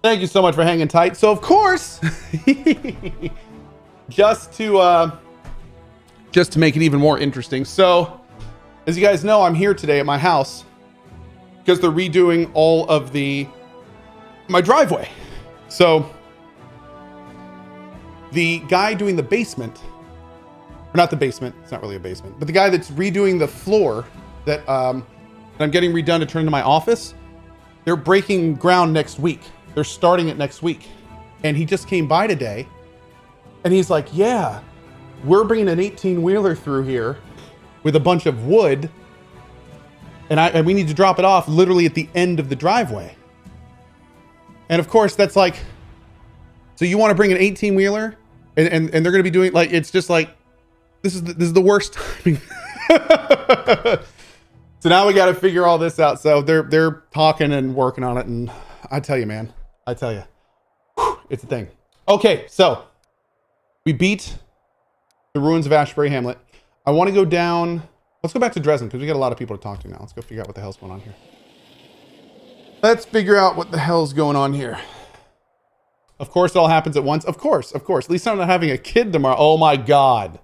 Thank you so much for hanging tight. So, of course, just to make it even more interesting. So, as you guys know, I'm here today at my house because they're redoing all of my driveway. So, the guy doing the basement, or not the basement, it's not really a basement, but the guy that's redoing the floor that I'm getting redone to turn into my office, they're breaking ground next week. They're starting it next week. And he just came by today and he's like, yeah, we're bringing an 18-wheeler through here with a bunch of wood. And we need to drop it off literally at the end of the driveway. And of course, that's like, so you want to bring an 18-wheeler and they're going to be doing like, it's just like, this is the worst timing. So now we got to figure all this out. So they're talking and working on it. And I tell you, man, it's a thing. Okay, so we beat the ruins of Ashbury Hamlet. I want to go down. Let's go back to Dresden because we got a lot of people to talk to now. Let's go figure out what the hell's going on here. Let's figure out what the hell's going on here. Of course, it all happens at once. Of course. At least I'm not having a kid tomorrow. Oh my God.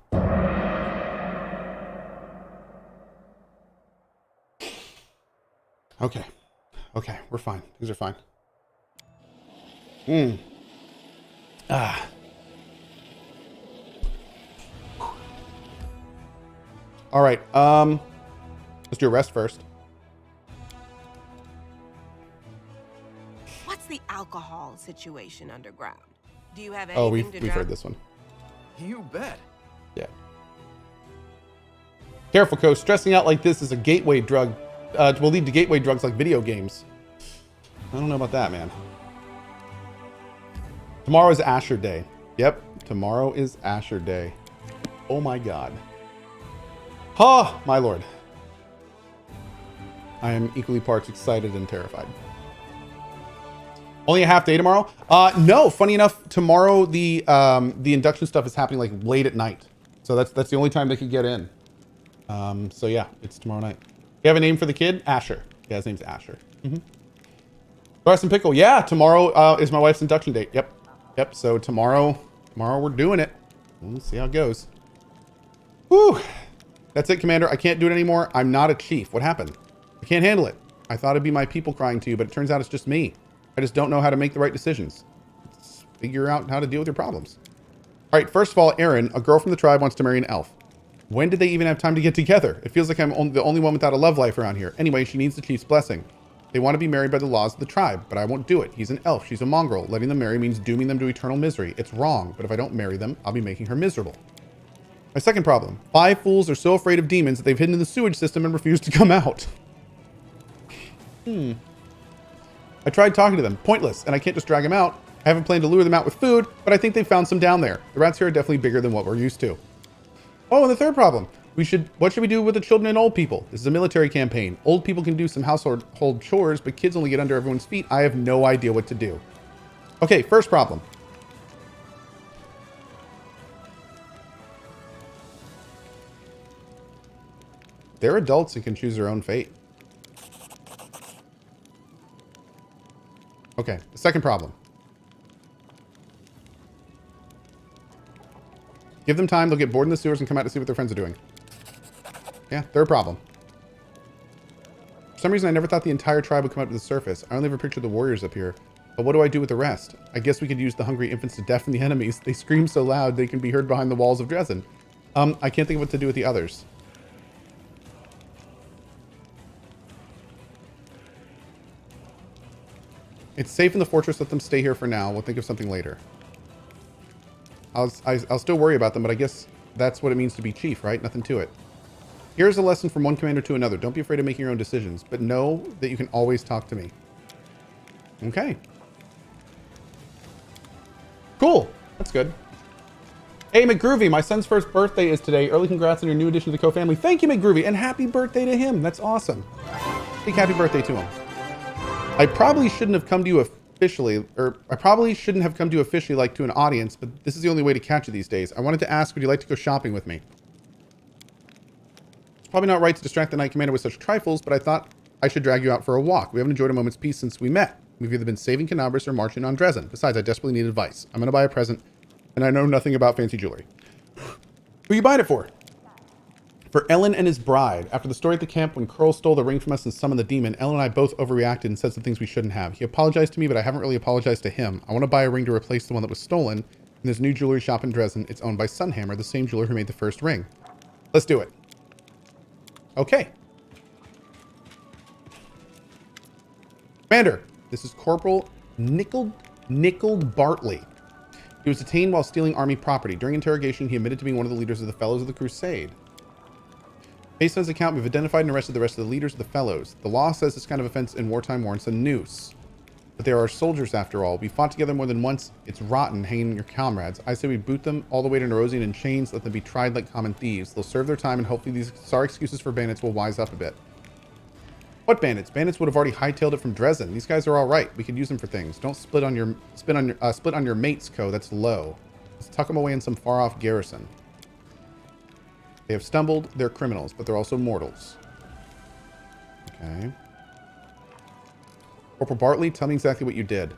Okay, we're fine. Things are fine. All right, let's do a rest first. What's the alcohol situation underground? Do you have Oh, anything we've heard this one. You bet. Yeah. Careful, Cohh. Stressing out like this is a gateway drug. Will lead to gateway drugs like video games. I don't know about that, man. Tomorrow is Asher Day. Yep, tomorrow is Asher Day. Oh my God. Oh, my Lord. I am equally parts excited and terrified. Only a half day tomorrow? No, funny enough, tomorrow the induction stuff is happening like late at night. So that's the only time they could get in. So yeah, it's tomorrow night. You have a name for the kid? Asher. Yeah, his name's Asher. Rice and pickle. Yeah, tomorrow is my wife's induction date. Yep. So tomorrow we're doing it. We'll see how it goes. Whew. That's it, Commander. I can't do it anymore. I'm not a chief. What happened? I can't handle it. I thought it'd be my people crying to you, but it turns out it's just me. I just don't know how to make the right decisions. Let's figure out how to deal with your problems. All right, first of all, Erin, a girl from the tribe wants to marry an elf. When did they even have time to get together? It feels like I'm the only one without a love life around here. Anyway, she needs the chief's blessing. They want to be married by the laws of the tribe, but I won't do it. He's an elf. She's a mongrel. Letting them marry means dooming them to eternal misery. It's wrong, but if I don't marry them, I'll be making her miserable. My second problem. 5 fools are so afraid of demons that they've hidden in the sewage system and refuse to come out. I tried talking to them. Pointless, and I can't just drag them out. I haven't planned to lure them out with food, but I think they found some down there. The rats here are definitely bigger than what we're used to. Oh, and the third problem. What should we do with the children and old people? This is a military campaign. Old people can do some household chores, but kids only get under everyone's feet. I have no idea what to do. Okay, first problem. They're adults and can choose their own fate. Okay, the second problem. Give them time, they'll get bored in the sewers and come out to see what their friends are doing. Yeah, third problem. For some reason, I never thought the entire tribe would come up to the surface. I only ever pictured the warriors up here. But what do I do with the rest? I guess we could use the hungry infants to deafen the enemies. They scream so loud they can be heard behind the walls of Dresden. I can't think of what to do with the others. It's safe in the fortress. Let them stay here for now. We'll think of something later. I'll still worry about them, but I guess that's what it means to be chief, right? Nothing to it. Here's a lesson from one commander to another. Don't be afraid of making your own decisions, but know that you can always talk to me. Okay. Cool. That's good. Hey, McGroovy, my son's first birthday is today. Early congrats on your new addition to the Cohh family. Thank you, McGroovy, and happy birthday to him. That's awesome. Big happy birthday to him. I probably shouldn't have come to you officially, like to an audience, but this is the only way to catch you these days. I wanted to ask, would you like to go shopping with me? It's probably not right to distract the Knight Commander with such trifles, but I thought I should drag you out for a walk. We haven't enjoyed a moment's peace since we met. We've either been saving Canabras or marching on Dresden. Besides, I desperately need advice. I'm going to buy a present, and I know nothing about fancy jewelry. Who are you buying it for? For Ellen and his bride. After the story at the camp when Cohh stole the ring from us and summoned the demon, Ellen and I both overreacted and said some things we shouldn't have. He apologized to me, but I haven't really apologized to him. I want to buy a ring to replace the one that was stolen. And there's a new jewelry shop in Dresden. It's owned by Sunhammer, the same jeweler who made the first ring. Let's do it. Okay. Commander, this is Corporal Nickel Bartley. He was detained while stealing army property. During interrogation, he admitted to being one of the leaders of the Fellows of the Crusade. Based on his account, we've identified and arrested the rest of the leaders of the Fellows. The law says this kind of offense in wartime warrants a noose. But they are our soldiers after all. We fought together more than once. It's rotten hanging your comrades. I say we boot them all the way to Nerosian in chains, let them be tried like common thieves. They'll serve their time, and hopefully these sorry excuses for bandits will wise up a bit. What bandits? Bandits would have already hightailed it from Dresden. These guys are all right. We could use them for things. Don't split on your mates, Cohh. That's low. Let's tuck them away in some far-off garrison. They have stumbled. They're criminals, but they're also mortals. Okay. Corporal Bartley, tell me exactly what you did.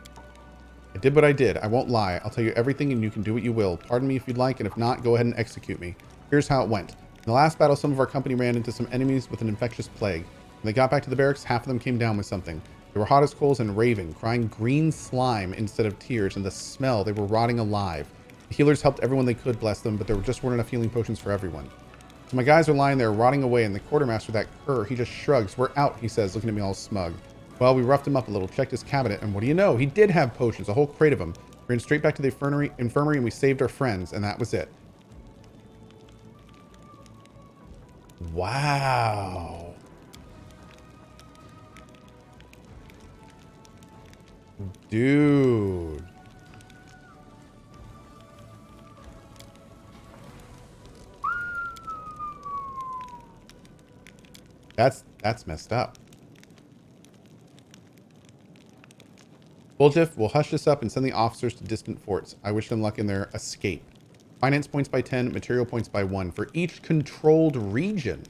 I did what I did. I won't lie. I'll tell you everything and you can do what you will. Pardon me if you'd like, and if not, go ahead and execute me. Here's how it went. In the last battle, some of our company ran into some enemies with an infectious plague. When they got back to the barracks, half of them came down with something. They were hot as coals and raving, crying green slime instead of tears, and the smell, they were rotting alive. The healers helped everyone they could, bless them, but there just weren't enough healing potions for everyone. So my guys are lying there rotting away, and the quartermaster, that cur, he just shrugs. We're out, he says, looking at me all smug. Well, we roughed him up a little, checked his cabinet, and what do you know? He did have potions, a whole crate of them. We ran straight back to the infirmary and we saved our friends, and that was it. Wow. Dude. That's messed up. Buljif will hush this up and send the officers to distant forts. I wish them luck in their escape. Finance points by 10, material points by 1 for each controlled region.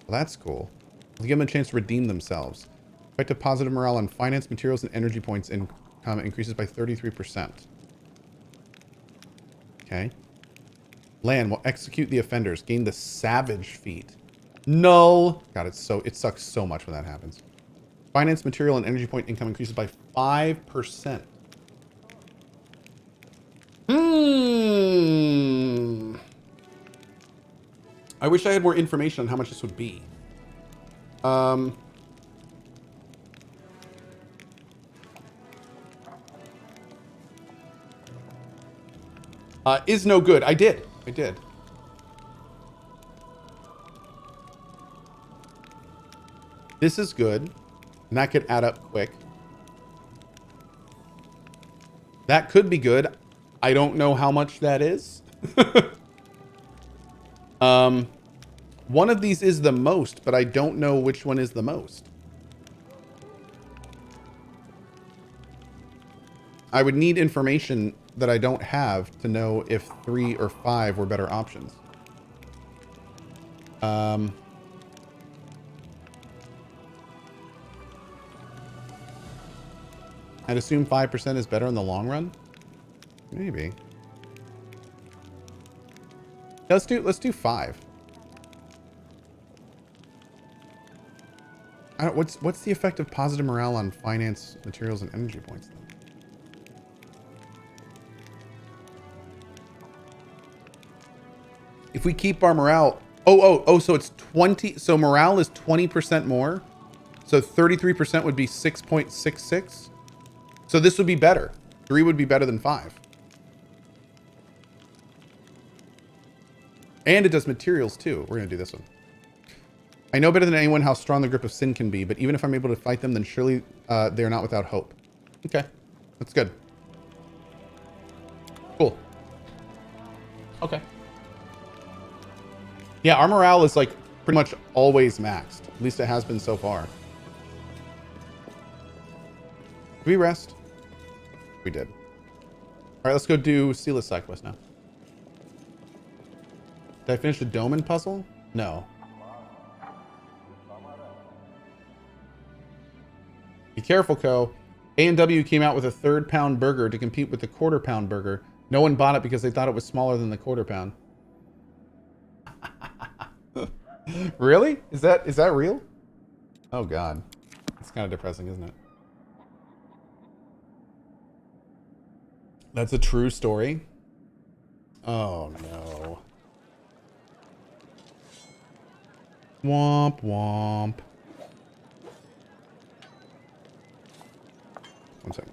Well, that's cool. We'll give them a chance to redeem themselves. Effective positive morale on finance, materials, and energy points increases by 33%. Okay. Land will execute the offenders. Gain the savage feat. Null. God, it sucks so much when that happens. Finance, material, and energy point income increases by 5%. I wish I had more information on how much this would be. Is no good. I did. This is good. And that could add up quick. That could be good. I don't know how much that is. One of these is the most, but I don't know which one is the most. I would need information that I don't have to know if 3 or 5 were better options. I'd assume 5% is better in the long run. Maybe. Let's do 5. What's the effect of positive morale on finance, materials, and energy points then? If we keep our morale, so it's 20. So morale is 20% more. So 33% would be 6.66. So this would be better. 3 would be better than 5. And it does materials too. We're going to do this one. I know better than anyone how strong the grip of sin can be, but even if I'm able to fight them, then surely they're not without hope. Okay. That's good. Cool. Okay. Yeah, our morale is like pretty much always maxed. At least it has been so far. Did we rest? We did. All right, let's go do Sealess side quest now. Did I finish the Doman puzzle? No. Be careful, Cohh. A&W came out with a third-pound burger to compete with the quarter-pound burger. No one bought it because they thought it was smaller than the quarter-pound. Really? Is that real? Oh God, it's kind of depressing, isn't it? That's a true story. Oh no. Womp womp. One second.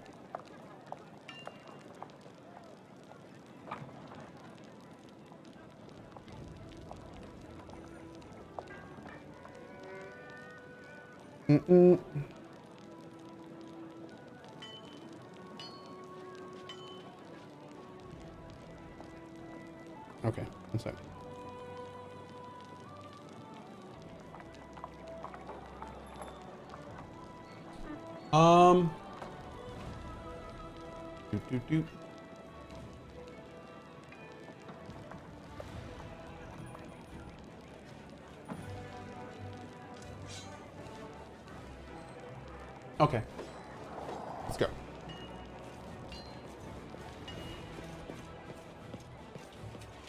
Okay, one second. Doop. Okay. Let's go.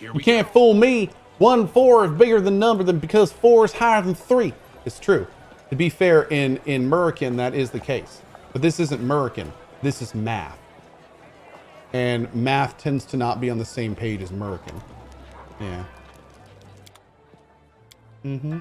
You can't fool me. 1 4 is bigger than number than because 4 is higher than 3. It's true. To be fair, in American, that is the case. But this isn't American. This is math. And math tends to not be on the same page as American. Yeah. Mm-hmm.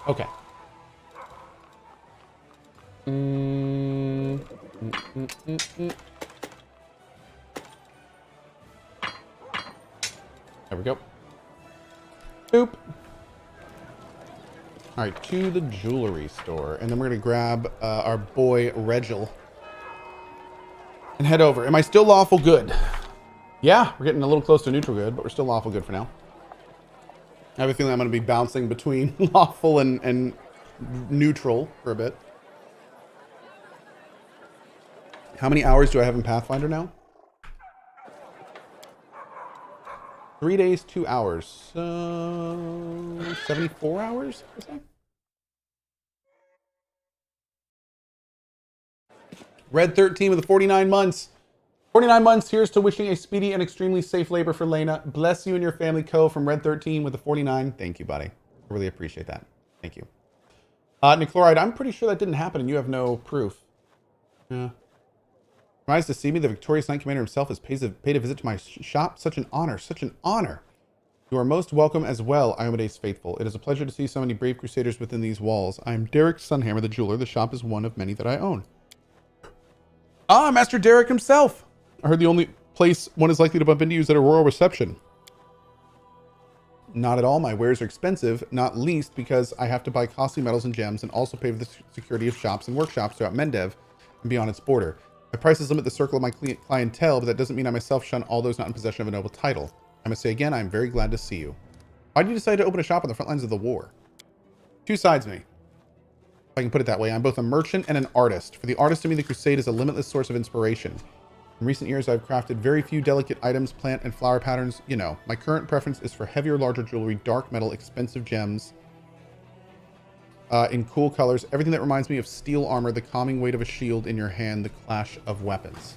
Okay. There we go. Boop. All right, to the jewelry store. And then we're going to grab our boy Regil and head over. Am I still lawful good? Yeah, we're getting a little close to neutral good, but we're still lawful good for now. I have a feeling I'm going to be bouncing between lawful and neutral for a bit. How many hours do I have in Pathfinder now? 3 days, 2 hours. So 74 hours, I say? Red 13 with the 49 months. 49 months. Here's to wishing a speedy and extremely safe labor for Lena. Bless you and your family, Cohh, from Red 13 with the 49. Thank you, buddy. I really appreciate that. Thank you. Nichloride, I'm pretty sure that didn't happen and you have no proof. Yeah. Rise to see me, the victorious Knight Commander himself has paid a visit to my shop. Such an honor, such an honor. You are most welcome as well, Iomedes faithful. It is a pleasure to see so many brave crusaders within these walls. I am Derek Sunhammer, the jeweler. The shop is one of many that I own. Ah, Master Derek himself. I heard the only place one is likely to bump into you is at a royal reception. Not at all. My wares are expensive, not least because I have to buy costly metals and gems and also pay for the security of shops and workshops throughout Mendev and beyond its border. My prices limit the circle of my clientele, but that doesn't mean I myself shun all those not in possession of a noble title. I must say again, I am very glad to see you. Why did you decide to open a shop on the front lines of the war? Two sides of me, if I can put it that way. I'm both a merchant and an artist. For the artist in me, the Crusade is a limitless source of inspiration. In recent years, I've crafted very few delicate items, plant and flower patterns. You know, my current preference is for heavier, larger jewelry, dark metal, expensive gems, in cool colors. Everything that reminds me of steel armor, the calming weight of a shield in your hand, the clash of weapons.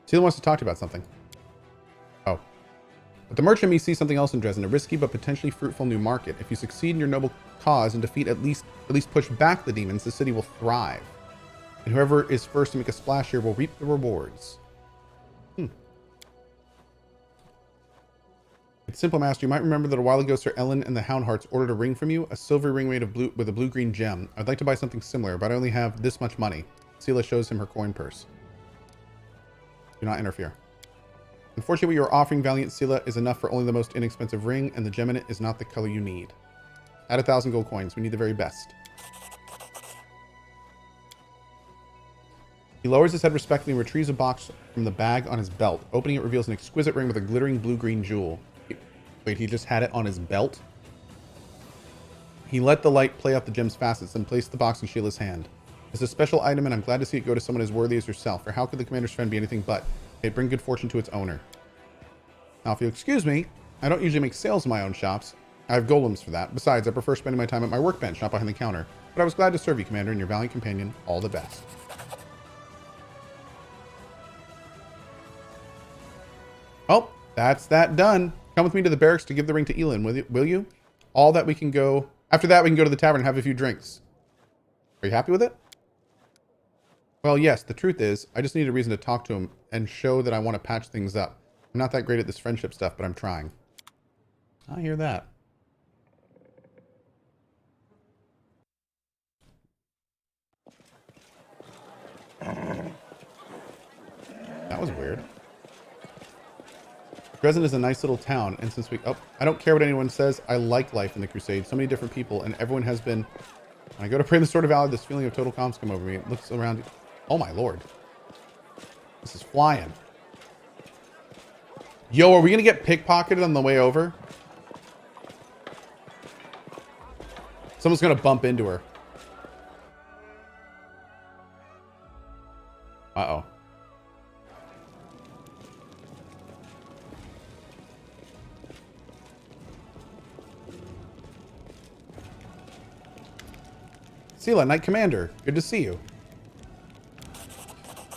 Sealer wants to talk to you about something. Oh. But the merchant me sees something else in Dresden, a risky but potentially fruitful new market. If you succeed in your noble cause and defeat at least push back the demons, the city will thrive. And whoever is first to make a splash here will reap the rewards. It's simple, Master. You might remember that a while ago Sir Ellen and the Houndhearts ordered a ring from you, a silver ring made of blue with a blue-green gem. I'd like to buy something similar, but I only have this much money. Sela shows him her coin purse. Do not interfere. Unfortunately, what you are offering, Valiant Sela, is enough for only the most inexpensive ring, and the gem in it is not the color you need. Add 1,000 gold coins. We need the very best. He lowers his head respectfully and retrieves a box from the bag on his belt. Opening it reveals an exquisite ring with a glittering blue-green jewel. Wait, he just had it on his belt? He let the light play out the gem's facets, then placed the box in Sheila's hand. It's a special item, and I'm glad to see it go to someone as worthy as yourself, for how could the commander's friend be anything but? It'd bring good fortune to its owner. Now, if you'll excuse me, I don't usually make sales in my own shops. I have golems for that. Besides, I prefer spending my time at my workbench, not behind the counter. But I was glad to serve you, Commander, and your valiant companion. All the best. Oh, that's that done. Come with me to the barracks to give the ring to Elin, will you? All that we can go... After that, we can go to the tavern and have a few drinks. Are you happy with it? Well, yes. The truth is, I just need a reason to talk to him and show that I want to patch things up. I'm not that great at this friendship stuff, but I'm trying. I hear that. That was weird. Dresden is a nice little town, and since we... Oh, I don't care what anyone says. I like life in the Crusade. So many different people, and everyone has been... When I go to pray in the Sword of Valor, this feeling of total calm's come over me. It looks around... Oh, my lord. This is flying. Yo, are we going to get pickpocketed on the way over? Someone's going to bump into her. Uh-oh. Sela, Knight Commander. Good to see you.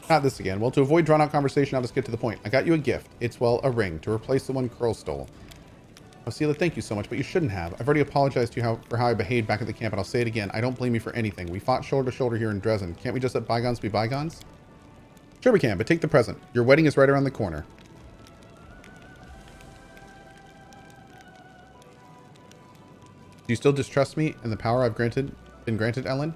Not this again. Well, to avoid drawn-out conversation, I'll just get to the point. I got you a gift. It's, well, a ring to replace the one Cohh stole. Oh, Sela, thank you so much, but you shouldn't have. I've already apologized to you for how I behaved back at the camp, and I'll say it again. I don't blame you for anything. We fought shoulder to shoulder here in Dresden. Can't we just let bygones be bygones? Sure we can, but take the present. Your wedding is right around the corner. Do you still distrust me and the power I've been granted, Ellen?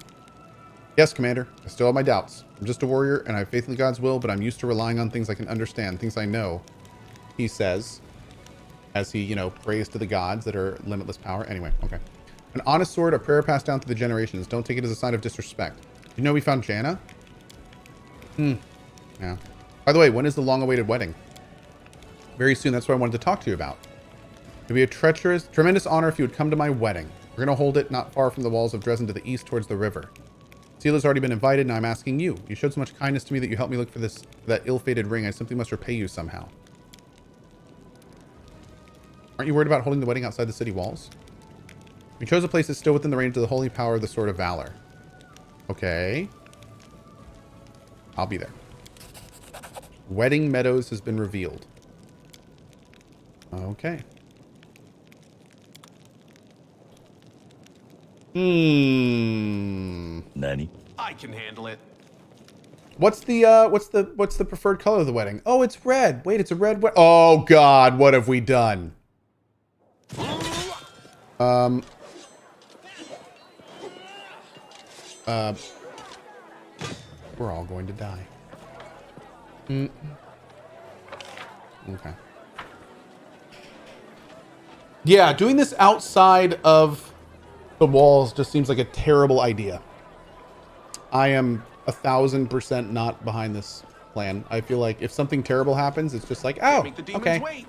Yes, Commander. I still have my doubts. I'm just a warrior, and I have faith in God's will, but I'm used to relying on things I can understand, things I know, he says, as he, you know, prays to the gods that are limitless power. Anyway, okay. An honest sword, a prayer passed down through the generations. Don't take it as a sign of disrespect. You know we found Jana? Yeah. By the way, when is the long-awaited wedding? Very soon. That's what I wanted to talk to you about. It'd be a tremendous honor if you would come to my wedding. We're going to hold it not far from the walls of Dresden to the east towards the river. Sela's already been invited, and I'm asking you. You showed so much kindness to me that you helped me look for that ill-fated ring. I simply must repay you somehow. Aren't you worried about holding the wedding outside the city walls? We chose a place that's still within the range of the holy power of the Sword of Valor. Okay. I'll be there. Wedding Meadows has been revealed. Okay. Nanny? I can handle it. What's the preferred color of the wedding? Oh, it's red. Wait, it's a red wedding. Oh God, what have we done? We're all going to die. Okay. Yeah, doing this outside of the walls just seems like a terrible idea. I am 1000% not behind this plan. I feel like if something terrible happens, it's just like, oh, Make the demons okay. wait.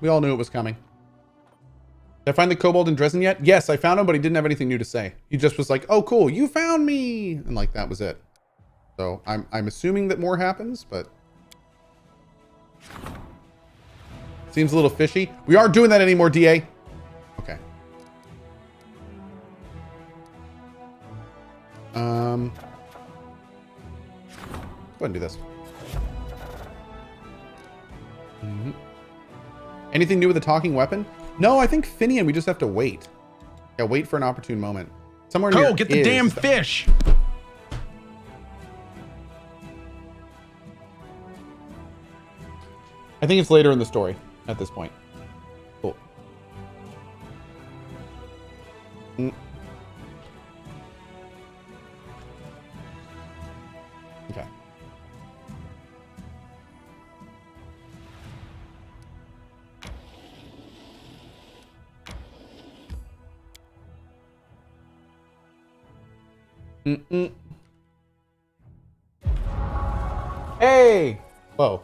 We all knew it was coming. Did I find the kobold in Dresden yet? Yes, I found him, but he didn't have anything new to say. He just was like, oh, cool, you found me. And like, that was it. So I'm assuming that more happens, but seems a little fishy. We aren't doing that anymore, DA. Okay. Go ahead and do this. Anything new with the talking weapon? No, I think Finian, we just have to wait. Yeah, wait for an opportune moment. Somewhere near Cohh, get the damn fish. I think it's later in the story at this point. Cool. Okay. Mm-mm. Hey! Whoa.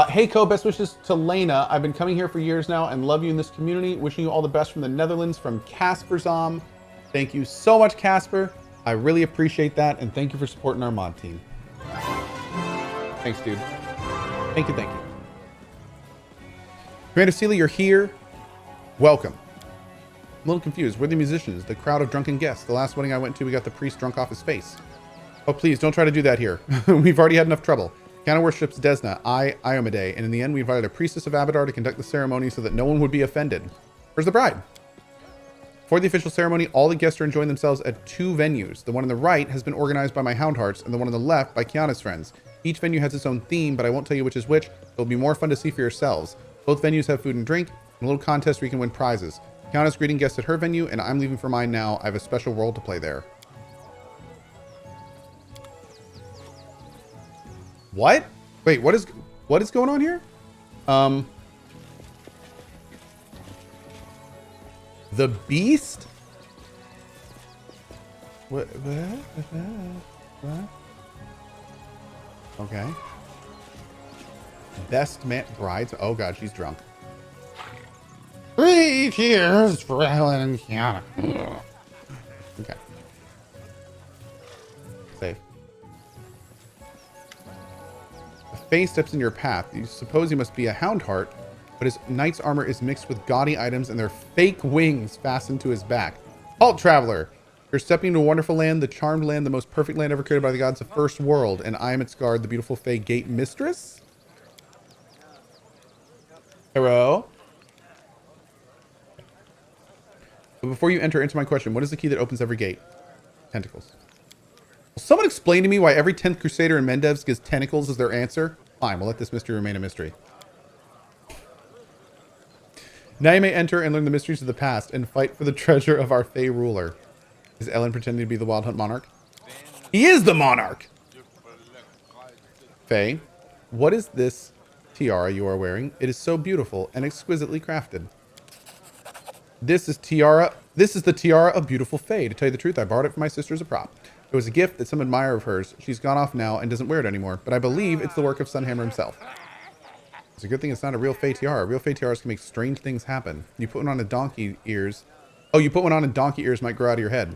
Hey, Cohh, best wishes to Lena. I've been coming here for years now and love you in this community. Wishing you all the best from the Netherlands, from Casperzom. Thank you so much, Casper. I really appreciate that, and thank you for supporting our mod team. Thanks, dude. Thank you, thank you. Commander Sealy, you're here. Welcome. I'm a little confused. We're the musicians, the crowd of drunken guests. The last wedding I went to, we got the priest drunk off his face. Oh, please, don't try to do that here. We've already had enough trouble. Counter worships Desna, Iomade, and in the end, we invited a priestess of Abadar to conduct the ceremony so that no one would be offended. Where's the bride? For the official ceremony, all the guests are enjoying themselves at 2 venues. The one on the right has been organized by my Houndhearts, and the one on the left by Kiana's friends. Each venue has its own theme, but I won't tell you which is which. It'll be more fun to see for yourselves. Both venues have food and drink, and a little contest where you can win prizes. Kiana's greeting guests at her venue, and I'm leaving for mine now. I have a special role to play there. What? Wait, what is going on here? The Beast? What? Okay. Best man brides. Oh god, she's drunk. 3 cheers for Ellen and Kiana. Okay. Safe. A Fae steps in your path. You suppose he must be a Houndheart, but his knight's armor is mixed with gaudy items and their fake wings fastened to his back. Halt, traveler! You're stepping into a wonderful land, the charmed land, the most perfect land ever created by the gods of First World, and I am its guard, the beautiful Fae Gate Mistress? Hello? But before you enter, answer my question. What is the key that opens every gate? Tentacles. Will someone explain to me why every 10th Crusader in Mendevs gives tentacles as their answer? Fine, we'll let this mystery remain a mystery. Now you may enter and learn the mysteries of the past and fight for the treasure of our Fae ruler. Is Ellen pretending to be the Wild Hunt Monarch? He is the Monarch! Fae, what is this tiara you are wearing? It is so beautiful and exquisitely crafted. This is the tiara of beautiful Fae. To tell you the truth, I borrowed it from my sister as a prop. It was a gift that some admirer of hers. She's gone off now and doesn't wear it anymore, but I believe it's the work of Sunhammer himself. It's a good thing it's not a real Fae tiara. Real Fae tiaras can make strange things happen. You put one on a donkey ears. Oh, you put one on and donkey ears might grow out of your head.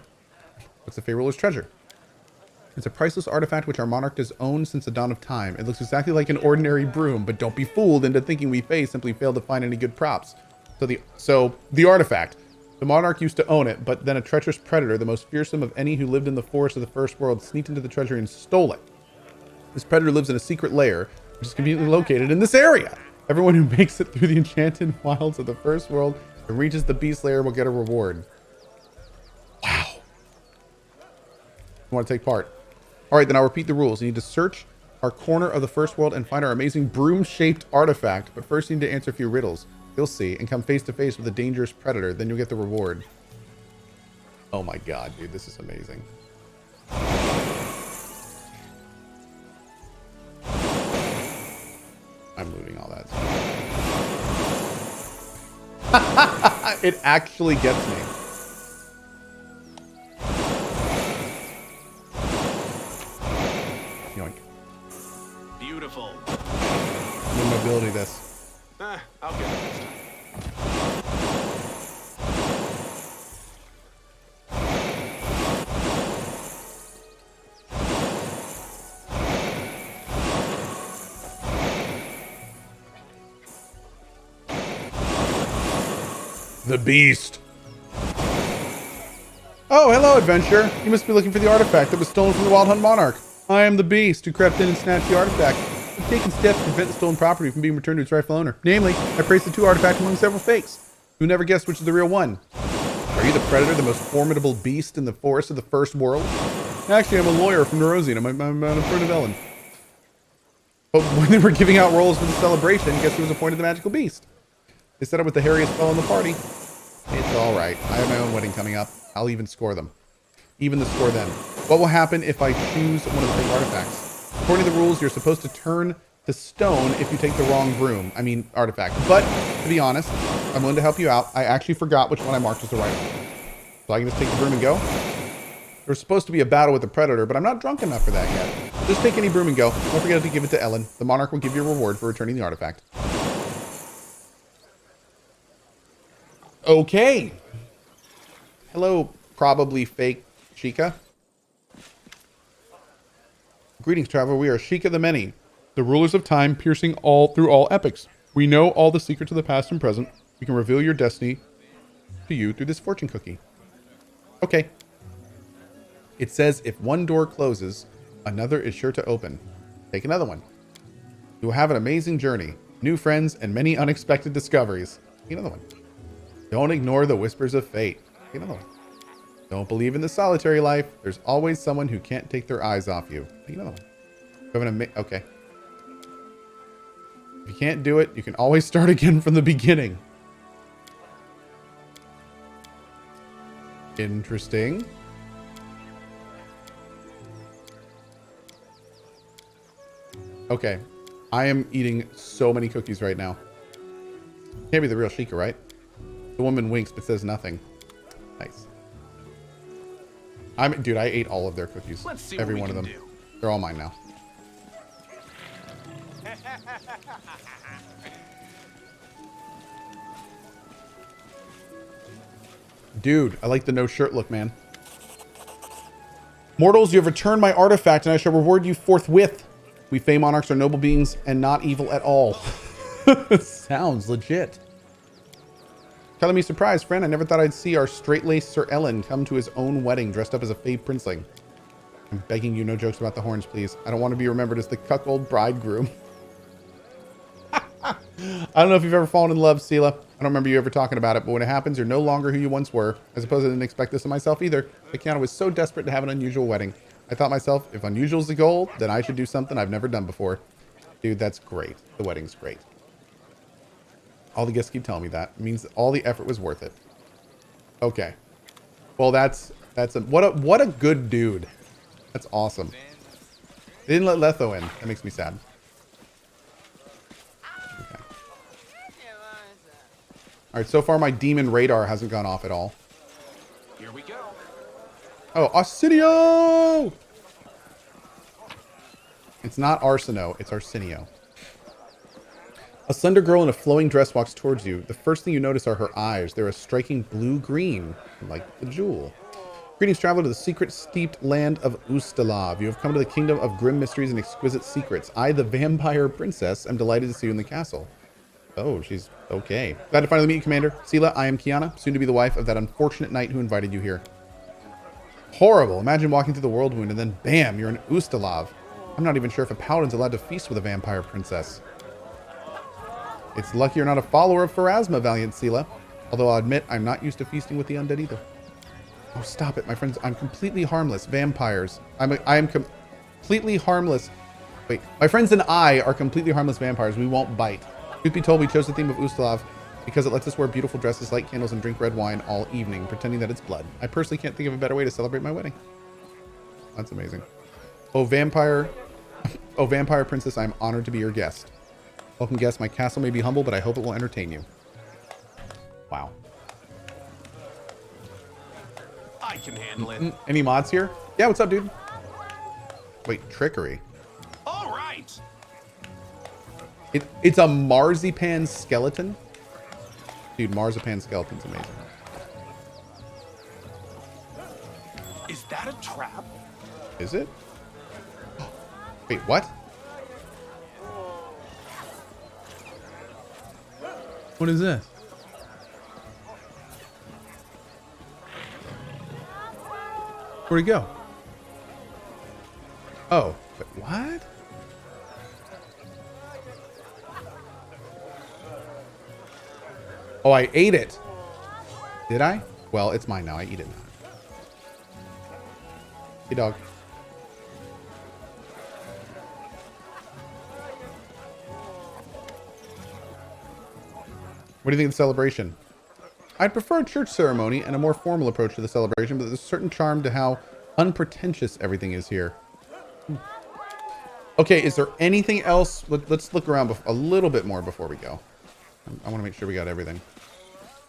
What's the Fae ruler's treasure? It's a priceless artifact which our monarch has owned since the dawn of time. It looks exactly like an ordinary broom, but don't be fooled into thinking we Fae simply failed to find any good props. So the artifact. The monarch used to own it, but then a treacherous predator, the most fearsome of any who lived in the forest of the First World, sneaked into the treasury and stole it. This predator lives in a secret lair, which is conveniently located in this area. Everyone who makes it through the enchanted wilds of the First World and reaches the beast lair will get a reward. Wow. You want to take part? All right, then I'll repeat the rules. You need to search our corner of the First World and find our amazing broom-shaped artifact, but first you need to answer a few riddles. You'll see, and come face to face with a dangerous predator, then you'll get the reward. Oh my god, dude, this is amazing. I'm looting all that stuff. It actually gets me. Yoink. Beautiful. No mobility this. I'll get it. The Beast. Oh, hello, adventurer. You must be looking for the artifact that was stolen from the Wild Hunt Monarch. I am the Beast who crept in and snatched the artifact. I've taken steps to prevent the stolen property from being returned to its rightful owner. Namely, I placed the 2 artifacts among several fakes. Who never guessed which is the real one? Are you the predator, the most formidable beast in the forest of the First World? Actually, I'm a lawyer from Nerosian. I'm a friend of Ellen. But when they were giving out rolls for the celebration, guess who was appointed the magical beast? They set up with the hairiest fellow in the party. It's all right. I have my own wedding coming up. I'll even score them. Even the score then. What will happen if I choose one of the fake artifacts? According to the rules, you're supposed to turn to stone if you take the wrong artifact. But, to be honest, I'm willing to help you out. I actually forgot which one I marked as the right one. So I can just take the broom and go? There's supposed to be a battle with the Predator, but I'm not drunk enough for that yet. Just take any broom and go. Don't forget to give it to Ellen. The Monarch will give you a reward for returning the artifact. Okay. Hello, probably fake Sheikah. Greetings, traveler. We are Sheikah the Many, the rulers of time, piercing all through all epochs. We know all the secrets of the past and present. We can reveal your destiny to you through this fortune cookie. Okay. It says if one door closes, another is sure to open. Take another one. You will have an amazing journey, new friends, and many unexpected discoveries. Take another one. Don't ignore the whispers of fate. Take another one. Don't believe in the solitary life. There's always someone who can't take their eyes off you. Take another one. Okay. If you can't do it, you can always start again from the beginning. Interesting. Okay. I am eating so many cookies right now. Can't be the real Sheikah, right? The woman winks but says nothing. Nice. Dude, I ate all of their cookies. Let's see Every what we one of can them. do. They're all mine now. Dude, I like the no shirt look, man. Mortals, you have returned my artifact, and I shall reward you forthwith. We Fey monarchs are noble beings and not evil at all. Sounds legit. Telling me surprise, friend. I never thought I'd see our straight-laced Sir Ellen come to his own wedding dressed up as a Fey princeling. I'm begging you, no jokes about the horns, please. I don't want to be remembered as the cuckold bridegroom. I don't know if you've ever fallen in love, Sela. I don't remember you ever talking about it, but when it happens, you're no longer who you once were. I suppose I didn't expect this of myself either. Kiana was so desperate to have an unusual wedding. I thought myself, if unusual is the goal, then I should do something I've never done before. Dude, that's great. The wedding's great. All the guests keep telling me that. It means all the effort was worth it. Okay. Well, what a good dude. That's awesome. They didn't let Letho in. That makes me sad. Okay. All right, so far my demon radar hasn't gone off at all. Here we go. Oh, Arsenio! It's not Arsino, it's Arsenio. A slender girl in a flowing dress walks towards you. The first thing you notice are her eyes. They're a striking blue-green, like the jewel. Greetings, traveler, to the secret-steeped land of Ustalav. You have come to the kingdom of grim mysteries and exquisite secrets. I, the vampire princess, am delighted to see you in the castle. Oh, she's okay. Glad to finally meet you, Commander. Sela, I am Kiana, soon to be the wife of that unfortunate knight who invited you here. Horrible. Imagine walking through the whirlwind and then bam, you're in Ustalav. I'm not even sure if a paladin's allowed to feast with a vampire princess. It's lucky you're not a follower of Pharasma, valiant Sela. Although I'll admit, I'm not used to feasting with the undead either. Oh, stop it, my friends. I'm completely harmless. Vampires. I am completely harmless. Wait, my friends and I are completely harmless vampires. We won't bite. Truth be told, we chose the theme of Ustalav because it lets us wear beautiful dresses, light candles, and drink red wine all evening, pretending that it's blood. I personally can't think of a better way to celebrate my wedding. That's amazing. Oh, vampire princess, I'm honored to be your guest. Welcome, guests. My castle may be humble, but I hope it will entertain you. Wow. I can handle it. Any mods here? Yeah, what's up, dude? Wait, trickery. All right. It's a marzipan skeleton? Dude, marzipan skeleton's amazing. Is that a trap? Is it? Wait, what? What is this? Where'd he go? Oh, but what? Oh, I ate it. Did I? Well, it's mine now. I eat it now. Hey, dog. What do you think of the celebration? I'd prefer a church ceremony and a more formal approach to the celebration, but there's a certain charm to how unpretentious everything is here. Okay, is there anything else? Let's look around a little bit more before we go. I want to make sure we got everything.